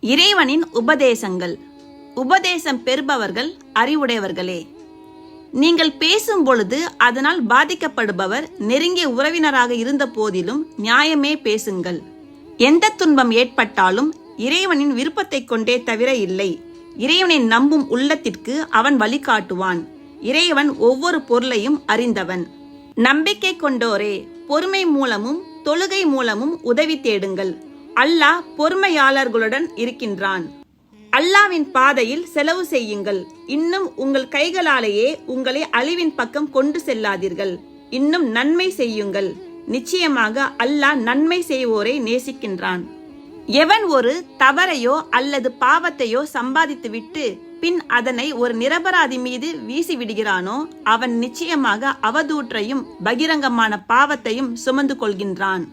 இறைவனின் உபதேசங்கள். உபதேசம் பெறுபவர்கள் அறிவுடையவர்களே. நீங்கள் பேசும் பொழுது அதனால் பாதிக்கப்படுபவர் நெருங்கிய உறவினராக இருந்த போதிலும் நியாயமே பேசுங்கள். எந்த துன்பம் ஏற்பட்டாலும் இறைவனின் விருப்பத்தை கொண்டே தவிர இல்லை. இறைவனை நம்பும் உள்ளத்திற்கு அவன் வழிகாட்டுவான். இறைவன் ஒவ்வொரு பொருளையும் அறிந்தவன். நம்பிக்கை கொண்டோரே, பொறுமை மூலமும் தொழுகை மூலமும் உதவி தேடுங்கள். அல்லாஹ் பொறுமையாளர்களுடன் இருக்கின்றான். அல்லாவின் பாதையில் செலவு செய்யுங்கள். இன்னும் உங்கள் கைகளாலேயே உங்களை அழிவின் பக்கம் கொண்டு செல்லாதீர்கள். இன்னும் நன்மை செய்யுங்கள். நிச்சயமாக அல்லாஹ் நன்மை செய்வோரை நேசிக்கின்றான். எவன் ஒரு தவறையோ அல்லது பாவத்தையோ சம்பாதித்துவிட்டு பின் அதனை ஒரு நிரபராதி மீது வீசி விடுகிறானோ அவன் நிச்சயமாக அவதூற்றையும் பகிரங்கமான பாவத்தையும் சுமந்து கொள்கின்றான்.